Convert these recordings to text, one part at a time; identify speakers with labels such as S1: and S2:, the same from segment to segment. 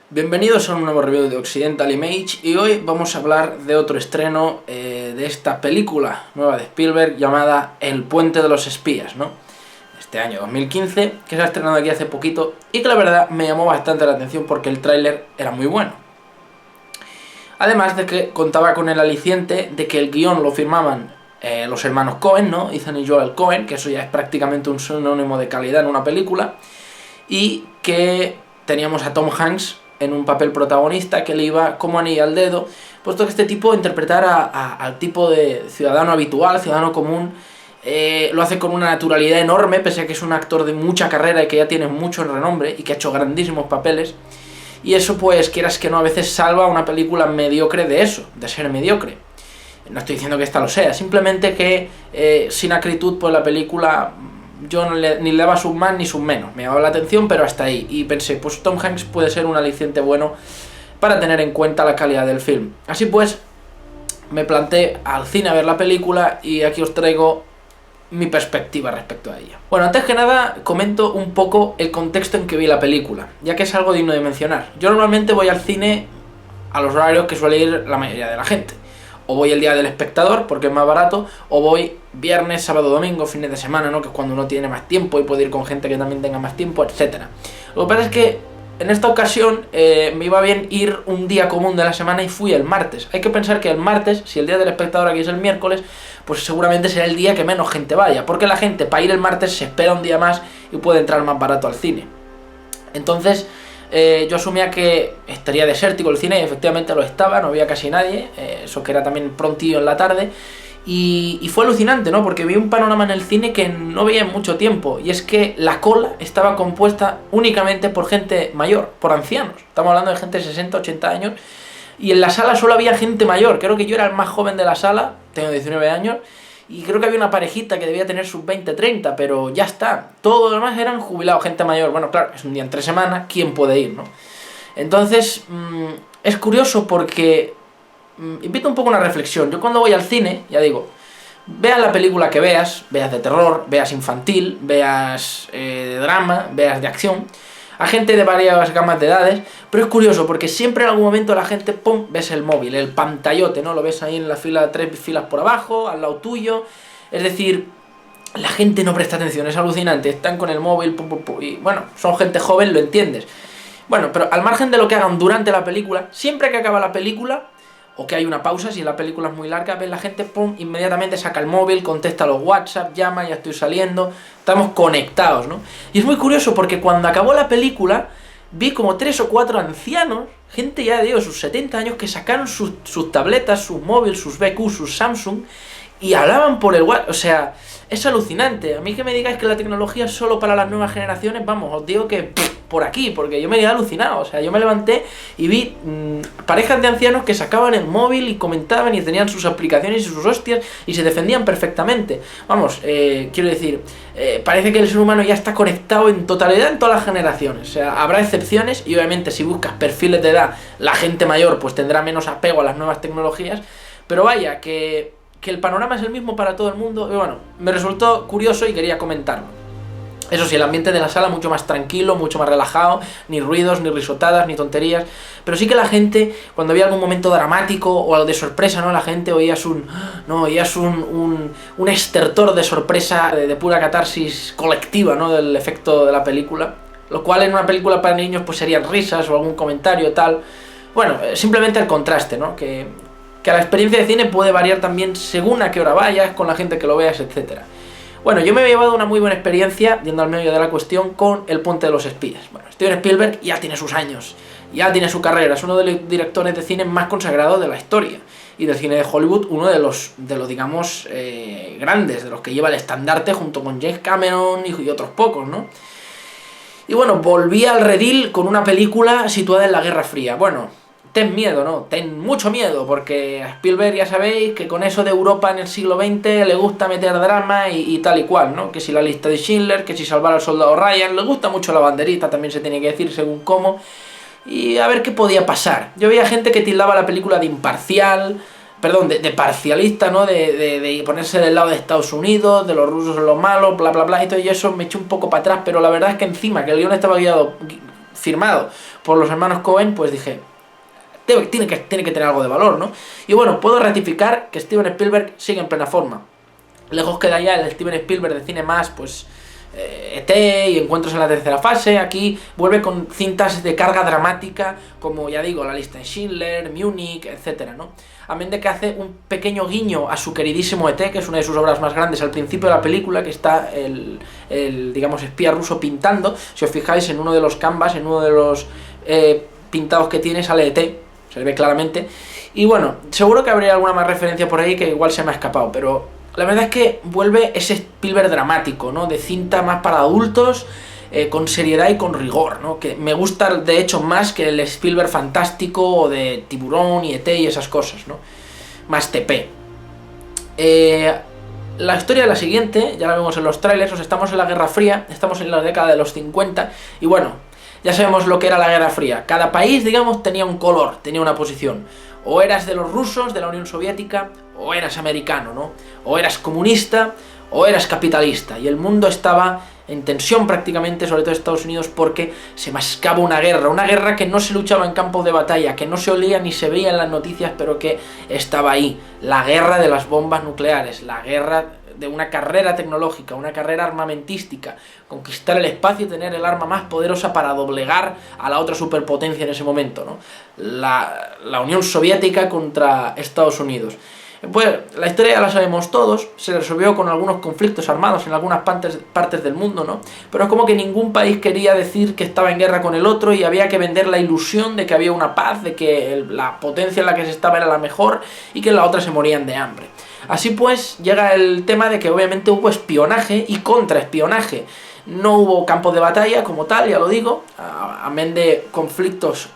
S1: Bienvenidos a un nuevo review de Occidental Image y hoy vamos a hablar de otro estreno de esta película nueva de Spielberg llamada El Puente de los Espías, ¿no? Este año 2015, que se ha estrenado aquí hace poquito y que la verdad me llamó bastante la atención porque el tráiler era muy bueno. Además de que contaba con el aliciente de que el guión lo firmaban los hermanos Coen, ¿no? Ethan y Joel Coen, que eso ya es prácticamente un sinónimo de calidad en una película, y que teníamos a Tom Hanks en un papel protagonista que le iba como anillo al dedo, puesto que este tipo interpretara al tipo de ciudadano habitual, ciudadano común, lo hace con una naturalidad enorme, pese a que es un actor de mucha carrera y que ya tiene mucho renombre y que ha hecho grandísimos papeles, y eso pues quieras que no a veces salva una película mediocre de eso, de ser mediocre. No estoy diciendo que esta lo sea, simplemente que sin acritud pues la película yo ni le daba sus más ni sus menos, me llamaba la atención pero hasta ahí, y pensé pues Tom Hanks puede ser un aliciente bueno para tener en cuenta la calidad del film. Así pues me planté al cine a ver la película y aquí os traigo mi perspectiva respecto a ella. Bueno, antes que nada comento un poco el contexto en que vi la película, ya que es algo digno de mencionar. Yo normalmente voy al cine a los horarios que suele ir la mayoría de la gente. O voy el día del espectador, porque es más barato, o voy viernes, sábado, domingo, fines de semana, ¿no? Que es cuando uno tiene más tiempo y puede ir con gente que también tenga más tiempo, etc. Lo que pasa es que en esta ocasión me iba bien ir un día común de la semana y fui el martes. Hay que pensar que el martes, si el día del espectador aquí es el miércoles, pues seguramente será el día que menos gente vaya, porque la gente para ir el martes se espera un día más y puede entrar más barato al cine. Entonces yo asumía que estaría desértico el cine y efectivamente lo estaba, no había casi nadie, eso que era también prontillo en la tarde, y fue alucinante, ¿no? Porque vi un panorama en el cine que no veía en mucho tiempo, y es que la cola estaba compuesta únicamente por gente mayor, por ancianos. Estamos hablando de gente de 60, 80 años, y en la sala solo había gente mayor. Creo que yo era el más joven de la sala, tengo 19 años, y creo que había una parejita que debía tener sus 20, 30, pero ya está. Todo lo demás eran jubilados, gente mayor. Bueno, claro, es un día entre semana, ¿quién puede ir, no? Entonces, es curioso porque invita un poco a una reflexión. Yo cuando voy al cine, ya digo, veas la película que veas de terror, veas infantil, veas de drama, veas de acción, a gente de varias gamas de edades, pero es curioso porque siempre en algún momento la gente, pum, ves el móvil, el pantallote, ¿no? Lo ves ahí en la fila, 3 filas por abajo, al lado tuyo, es decir, la gente no presta atención, es alucinante, están con el móvil, pum, pum, pum, y bueno, son gente joven, lo entiendes. Bueno, pero al margen de lo que hagan durante la película, siempre que acaba la película, o que hay una pausa, si la película es muy larga, ves la gente, pum, inmediatamente saca el móvil, contesta los WhatsApp, llama, ya estoy saliendo, estamos conectados, ¿no? Y es muy curioso porque cuando acabó la película, vi como 3 o 4 ancianos, gente ya de sus 70 años, que sacaron sus tabletas, sus móviles, sus BQ, sus Samsung, y hablaban por el WhatsApp. O sea, es alucinante. A mí que me digáis que la tecnología es solo para las nuevas generaciones, vamos, os digo que por aquí, porque yo me quedé alucinado. O sea, yo me levanté y vi parejas de ancianos que sacaban el móvil y comentaban y tenían sus aplicaciones y sus hostias y se defendían perfectamente. Vamos, quiero decir, parece que el ser humano ya está conectado en totalidad en todas las generaciones. O sea, habrá excepciones y obviamente si buscas perfiles de edad, la gente mayor pues tendrá menos apego a las nuevas tecnologías, pero vaya, que el panorama es el mismo para todo el mundo. Y bueno, me resultó curioso y quería comentarlo. Eso sí, el ambiente de la sala mucho más tranquilo, mucho más relajado, ni ruidos, ni risotadas, ni tonterías, pero sí que la gente, cuando había algún momento dramático o algo de sorpresa, ¿no? La gente oías un estertor de sorpresa, de pura catarsis colectiva, ¿no? Del efecto de la película, lo cual en una película para niños pues serían risas o algún comentario tal. Bueno, simplemente el contraste, ¿no? Que la experiencia de cine puede variar también según a qué hora vayas, con la gente que lo veas, etc. Bueno, yo me he llevado una muy buena experiencia, yendo al medio de la cuestión, con El Puente de los Espías. Bueno, Steven Spielberg ya tiene sus años, ya tiene su carrera, es uno de los directores de cine más consagrados de la historia. Y del cine de Hollywood, uno de los digamos, grandes, de los que lleva el estandarte junto con James Cameron y otros pocos, ¿no? Y bueno, volví al redil con una película situada en la Guerra Fría. Bueno, ten miedo, ¿no? Ten mucho miedo, porque a Spielberg ya sabéis que con eso de Europa en el siglo XX le gusta meter drama y tal y cual, ¿no? Que si la lista de Schindler, que si salvar al soldado Ryan, le gusta mucho la banderita, también se tiene que decir según cómo, y a ver qué podía pasar. Yo veía gente que tildaba la película de imparcial, perdón, de parcialista, ¿no? De ponerse del lado de Estados Unidos, de los rusos son los malos, bla bla bla, y todo, y eso me eché un poco para atrás, pero la verdad es que encima que el guión estaba guiado firmado por los hermanos Coen, pues dije, tiene que tener algo de valor, ¿no? Y bueno, puedo ratificar que Steven Spielberg sigue en plena forma. Lejos queda ya el Steven Spielberg de cine más, pues, E.T. y Encuentros en la tercera fase. Aquí vuelve con cintas de carga dramática, como ya digo, La lista de Schindler, Múnich, etcétera, ¿no? Amén de que hace un pequeño guiño a su queridísimo E.T., que es una de sus obras más grandes al principio de la película, que está el digamos, espía ruso pintando. Si os fijáis en uno de los canvas, en uno de los pintados que tiene, sale E.T., se le ve claramente. Y bueno, seguro que habría alguna más referencia por ahí que igual se me ha escapado, pero la verdad es que vuelve ese Spielberg dramático, ¿no? De cinta más para adultos, con seriedad y con rigor, ¿no? Que me gusta, de hecho, más que el Spielberg fantástico o de Tiburón y E.T. y esas cosas, ¿no? Más TP. La historia es la siguiente, ya la vemos en los trailers. Estamos en la Guerra Fría, estamos en la década de los 50, y bueno, ya sabemos lo que era la Guerra Fría. Cada país, digamos, tenía un color, tenía una posición. O eras de los rusos, de la Unión Soviética, o eras americano, ¿no? O eras comunista, o eras capitalista. Y el mundo estaba en tensión prácticamente, sobre todo Estados Unidos, porque se mascaba una guerra que no se luchaba en campos de batalla, que no se olía ni se veía en las noticias, pero que estaba ahí. La guerra de las bombas nucleares, la guerra de una carrera tecnológica, una carrera armamentística, conquistar el espacio y tener el arma más poderosa para doblegar a la otra superpotencia en ese momento, ¿no? La Unión Soviética contra Estados Unidos. Pues la historia ya la sabemos todos, se resolvió con algunos conflictos armados en algunas partes del mundo, ¿no? Pero es como que ningún país quería decir que estaba en guerra con el otro y había que vender la ilusión de que había una paz, de que la potencia en la que se estaba era la mejor y que en la otra se morían de hambre. Así pues, llega el tema de que obviamente hubo espionaje y contraespionaje. No hubo campos de batalla como tal, ya lo digo, amén de conflictos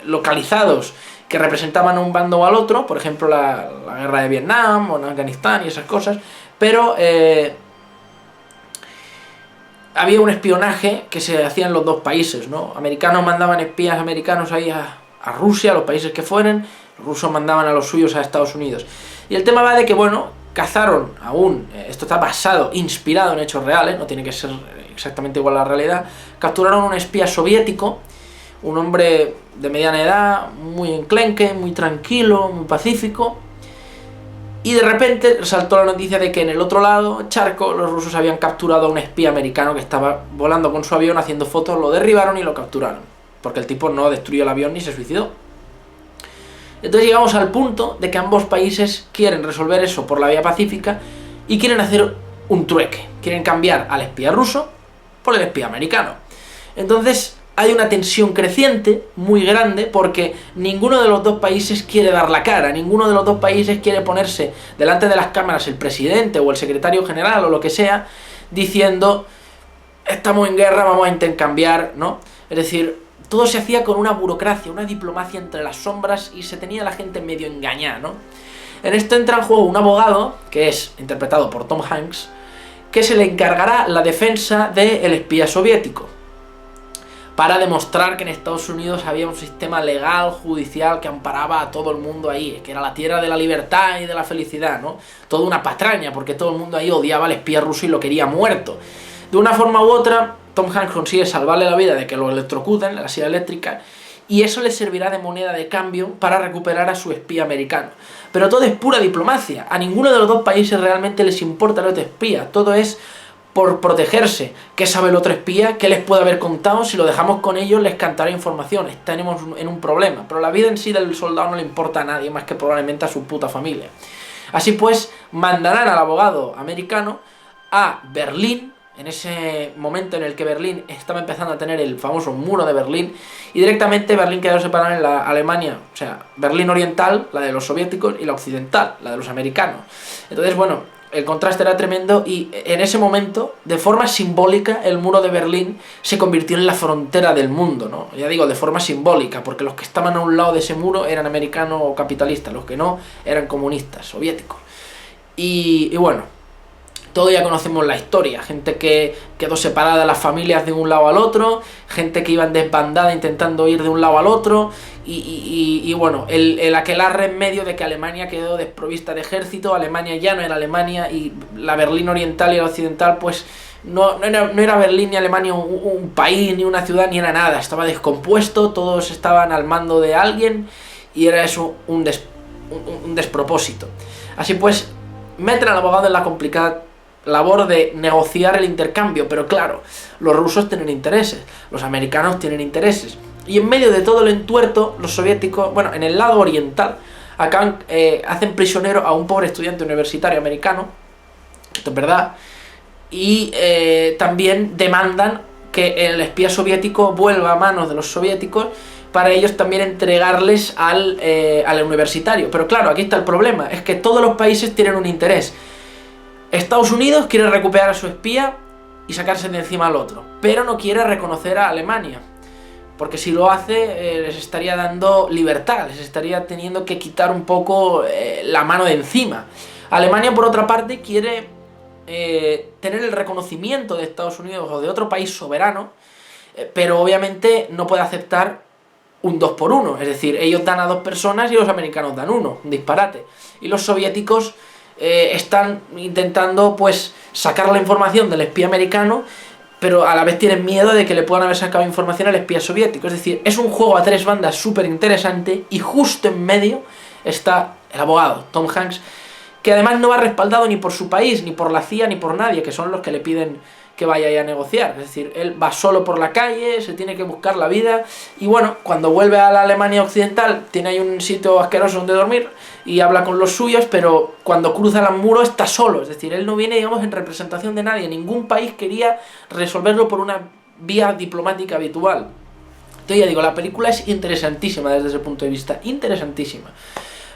S1: localizados que representaban a un bando o al otro, por ejemplo la guerra de Vietnam o en Afganistán y esas cosas, pero había un espionaje que se hacía en los dos países, ¿no? Americanos mandaban espías americanos ahí a Rusia, a los países que fueran, los rusos mandaban a los suyos a Estados Unidos. Y el tema va de que, bueno, cazaron esto está basado, inspirado en hechos reales, no tiene que ser exactamente igual a la realidad, capturaron a un espía soviético, un hombre de mediana edad, muy enclenque, muy tranquilo, muy pacífico, y de repente saltó la noticia de que en el otro lado, charco, los rusos habían capturado a un espía americano que estaba volando con su avión haciendo fotos, lo derribaron y lo capturaron, porque el tipo no destruyó el avión ni se suicidó. Entonces llegamos al punto de que ambos países quieren resolver eso por la vía pacífica y quieren hacer un trueque, quieren cambiar al espía ruso por el espía americano. Entonces hay una tensión creciente, muy grande, porque ninguno de los dos países quiere dar la cara, ninguno de los dos países quiere ponerse delante de las cámaras el presidente o el secretario general o lo que sea, diciendo, estamos en guerra, vamos a intercambiar, ¿no? Es decir, todo se hacía con una burocracia, una diplomacia entre las sombras y se tenía la gente medio engañada, ¿no? En esto entra en juego un abogado, que es interpretado por Tom Hanks, que se le encargará la defensa del espía soviético, para demostrar que en Estados Unidos había un sistema legal, judicial, que amparaba a todo el mundo ahí, que era la tierra de la libertad y de la felicidad, ¿no? Toda una patraña, porque todo el mundo ahí odiaba al espía ruso y lo quería muerto. De una forma u otra, Tom Hanks consigue salvarle la vida de que lo electrocuten, la silla eléctrica, y eso le servirá de moneda de cambio para recuperar a su espía americano. Pero todo es pura diplomacia, a ninguno de los dos países realmente les importa el otro espía, todo es por protegerse. ¿Qué sabe el otro espía? ¿Qué les puede haber contado? Si lo dejamos con ellos les cantará información, estaremos en un problema. Pero la vida en sí del soldado no le importa a nadie más que probablemente a su puta familia. Así pues, mandarán al abogado americano a Berlín, en ese momento en el que Berlín estaba empezando a tener el famoso muro de Berlín, y directamente Berlín quedó separada en la Alemania, o sea, Berlín oriental, la de los soviéticos, y la occidental, la de los americanos. Entonces, bueno, el contraste era tremendo y en ese momento, de forma simbólica, el muro de Berlín se convirtió en la frontera del mundo, ¿no? Ya digo, de forma simbólica, porque los que estaban a un lado de ese muro eran americanos o capitalistas, los que no eran comunistas, soviéticos. Y bueno, Todos ya conocemos la historia, gente que quedó separada de las familias de un lado al otro, gente que iba en desbandada intentando ir de un lado al otro, y bueno, el aquelarre en medio de que Alemania quedó desprovista de ejército, Alemania ya no era Alemania, y la Berlín oriental y la occidental pues no era Berlín ni Alemania un país, ni una ciudad, ni era nada, estaba descompuesto, todos estaban al mando de alguien, y era eso un despropósito. Así pues, meten al abogado en la complicada labor de negociar el intercambio, pero claro, los rusos tienen intereses, los americanos tienen intereses, y en medio de todo el entuerto, los soviéticos, bueno, en el lado oriental, acaban, hacen prisionero a un pobre estudiante universitario americano, esto es verdad, y también demandan que el espía soviético vuelva a manos de los soviéticos para ellos también entregarles al universitario. Pero claro, aquí está el problema, es que todos los países tienen un interés. Estados Unidos quiere recuperar a su espía y sacarse de encima al otro, pero no quiere reconocer a Alemania, porque si lo hace les estaría dando libertad, les estaría teniendo que quitar un poco la mano de encima. Alemania, por otra parte, quiere tener el reconocimiento de Estados Unidos o de otro país soberano, pero obviamente no puede aceptar un 2 por 1, es decir, ellos dan a 2 personas y los americanos dan 1, un disparate. Y los soviéticos están intentando pues sacar la información del espía americano, pero a la vez tienen miedo de que le puedan haber sacado información al espía soviético. Es decir, es un juego a 3 bandas súper interesante, y justo en medio está el abogado, Tom Hanks, que además no va respaldado ni por su país, ni por la CIA, ni por nadie, que son los que le piden que vaya ahí a negociar. Es decir, él va solo por la calle, se tiene que buscar la vida, y bueno, cuando vuelve a la Alemania occidental tiene ahí un sitio asqueroso donde dormir y habla con los suyos, pero cuando cruza el muro está solo. Es decir, él no viene, digamos, en representación de nadie, ningún país quería resolverlo por una vía diplomática habitual. Entonces ya digo, la película es interesantísima desde ese punto de vista, interesantísima.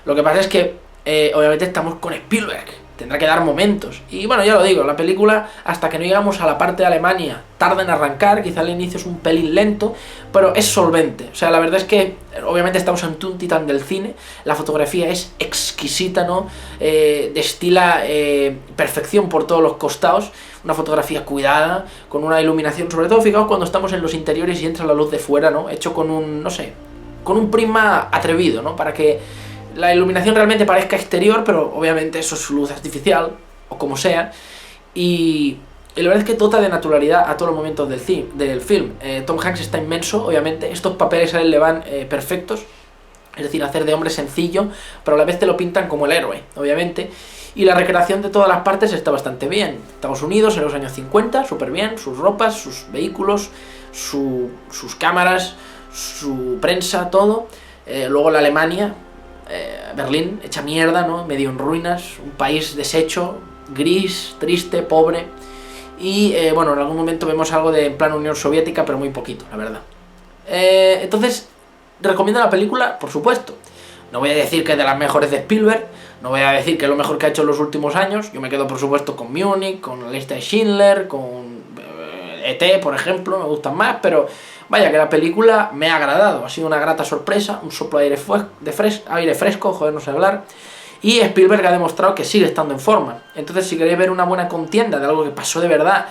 S1: Lo que pasa es que obviamente estamos con Spielberg, tendrá que dar momentos. Y bueno, ya lo digo, la película, hasta que no llegamos a la parte de Alemania, tarda en arrancar, quizá al inicio es un pelín lento, pero es solvente. O sea, la verdad es que obviamente estamos ante un titán del cine, la fotografía es exquisita, ¿no? Destila perfección por todos los costados, una fotografía cuidada, con una iluminación, sobre todo fijaos cuando estamos en los interiores y entra la luz de fuera, ¿no? Hecho con un, no sé, con un prisma atrevido, ¿no? Para que la iluminación realmente parezca exterior, pero obviamente eso es luz artificial, o como sea, y la verdad es que dota de naturalidad a todos los momentos del film. Tom Hanks está inmenso, obviamente, estos papeles a él le van perfectos, es decir, hacer de hombre sencillo, pero a la vez te lo pintan como el héroe, obviamente, y la recreación de todas las partes está bastante bien. Estados Unidos en los años 50, súper bien, sus ropas, sus vehículos, sus cámaras, su prensa, todo. Luego la Alemania, Berlín, hecha mierda, ¿no? Medio en ruinas, un país deshecho, gris, triste, pobre. Y bueno, en algún momento vemos algo de en plan Unión Soviética, pero muy poquito, la verdad. Entonces, ¿recomiendo la película? Por supuesto. No voy a decir que es de las mejores de Spielberg, no voy a decir que es lo mejor que ha hecho en los últimos años. Yo me quedo, por supuesto, con Múnich, con la lista de Schindler, con E.T., por ejemplo, me gustan más, pero vaya que la película me ha agradado, ha sido una grata sorpresa, un soplo de aire fresco, joder, no sé hablar, y Spielberg ha demostrado que sigue estando en forma. Entonces, si queréis ver una buena contienda de algo que pasó de verdad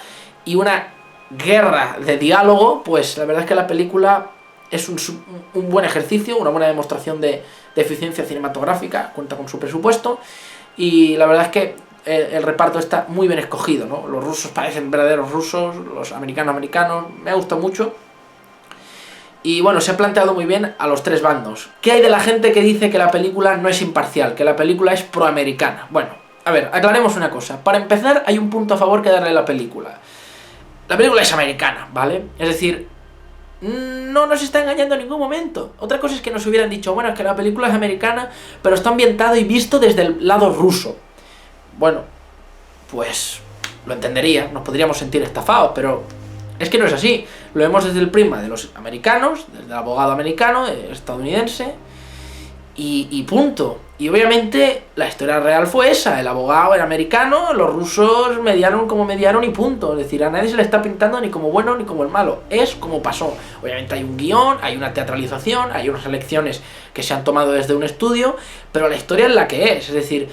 S1: y una guerra de diálogo, pues la verdad es que la película es un buen ejercicio, una buena demostración de eficiencia cinematográfica, cuenta con su presupuesto, y la verdad es que el reparto está muy bien escogido, ¿no? Los rusos parecen verdaderos rusos, los americanos, me gusta mucho. Y bueno, se ha planteado muy bien a los 3 bandos. ¿Qué hay de la gente que dice que la película no es imparcial, que la película es proamericana? Bueno, a ver, aclaremos una cosa. Para empezar, hay un punto a favor que darle a la película. La película es americana, ¿vale? Es decir, no nos está engañando en ningún momento. Otra cosa es que nos hubieran dicho, bueno, es que la película es americana, pero está ambientado y visto desde el lado ruso. Bueno, pues lo entendería, nos podríamos sentir estafados, pero es que no es así. Lo vemos desde el prisma de los americanos, desde el abogado americano, estadounidense, y punto. Y obviamente la historia real fue esa, el abogado era americano, los rusos mediaron como mediaron y punto. Es decir, a nadie se le está pintando ni como bueno ni como el malo, es como pasó. Obviamente hay un guión, hay una teatralización, hay unas elecciones que se han tomado desde un estudio, pero la historia es la que es decir,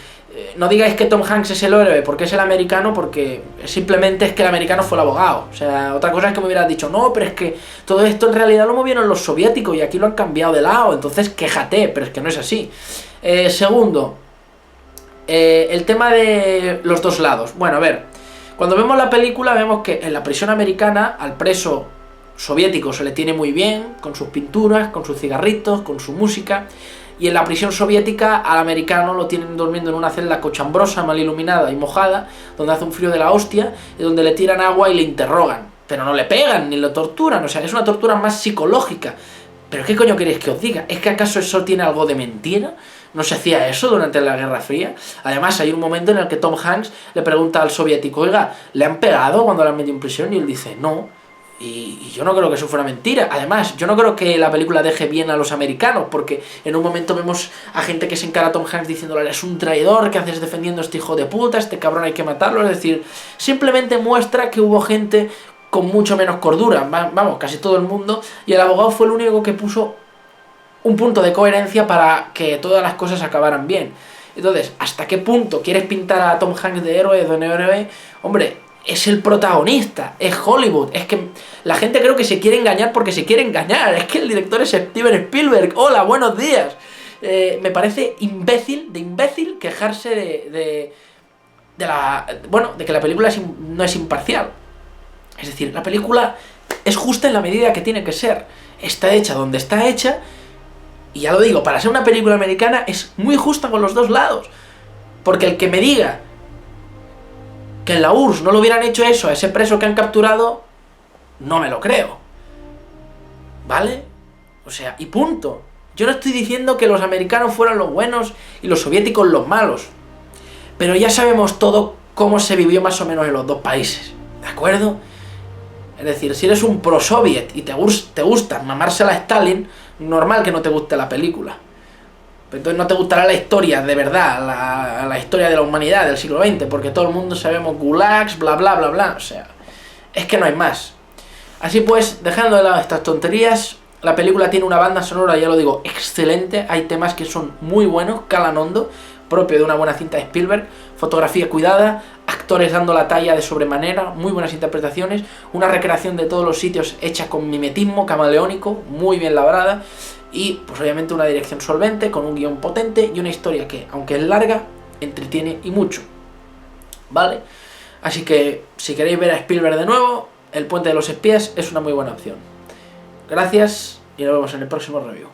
S1: no digáis que Tom Hanks es el héroe porque es el americano, porque simplemente es que el americano fue el abogado. O sea, otra cosa es que me hubieras dicho, no, pero es que todo esto en realidad lo movieron los soviéticos y aquí lo han cambiado de lado, entonces quéjate, pero es que no es así. Segundo, el tema de los dos lados. Bueno, a ver, cuando vemos la película vemos que en la prisión americana al preso soviético se le tiene muy bien, con sus pinturas, con sus cigarritos, con su música. Y en la prisión soviética al americano lo tienen durmiendo en una celda cochambrosa, mal iluminada y mojada, donde hace un frío de la hostia, y donde le tiran agua y le interrogan. Pero no le pegan, ni lo torturan, o sea, es una tortura más psicológica. ¿Pero qué coño queréis que os diga? ¿Es que acaso eso tiene algo de mentira? ¿No se hacía eso durante la Guerra Fría? Además, hay un momento en el que Tom Hanks le pregunta al soviético, oiga, ¿le han pegado cuando le han metido en prisión? Y él dice, no. Y yo no creo que eso fuera mentira. Además, yo no creo que la película deje bien a los americanos, porque en un momento vemos a gente que se encara a Tom Hanks diciéndole, eres un traidor, ¿qué haces defendiendo a este hijo de puta? Este cabrón hay que matarlo. Es decir, simplemente muestra que hubo gente con mucho menos cordura, vamos, casi todo el mundo, y el abogado fue el único que puso un punto de coherencia para que todas las cosas acabaran bien. Entonces, ¿hasta qué punto quieres pintar a Tom Hanks de héroe, de no héroe? Hombre, es el protagonista, es Hollywood, es que la gente creo que se quiere engañar porque se quiere engañar, es que el director es Steven Spielberg, hola, buenos días. Me parece imbécil quejarse de que la película no es imparcial. Es decir, la película es justa en la medida que tiene que ser, está hecha donde está hecha, y ya lo digo, para ser una película americana es muy justa con los dos lados, porque el que me diga que en la URSS no le hubieran hecho eso a ese preso que han capturado, no me lo creo. ¿Vale? O sea, y punto. Yo no estoy diciendo que los americanos fueran los buenos y los soviéticos los malos. Pero ya sabemos todo cómo se vivió más o menos en los dos países. ¿De acuerdo? Es decir, si eres un pro-soviet y te gusta mamársela a Stalin, normal que no te guste la película. Entonces no te gustará la historia, de verdad, la historia de la humanidad del siglo XX, porque todo el mundo sabemos gulags, bla bla bla bla, o sea, es que no hay más. Así pues, dejando de lado estas tonterías, la película tiene una banda sonora, ya lo digo, excelente, hay temas que son muy buenos, calan hondo, propio de una buena cinta de Spielberg, fotografía cuidada, actores dando la talla de sobremanera, muy buenas interpretaciones, una recreación de todos los sitios hecha con mimetismo camaleónico, muy bien labrada, y pues obviamente una dirección solvente, con un guión potente y una historia que, aunque es larga, entretiene y mucho. ¿Vale? Así que, si queréis ver a Spielberg de nuevo, El puente de los espías es una muy buena opción. Gracias y nos vemos en el próximo review.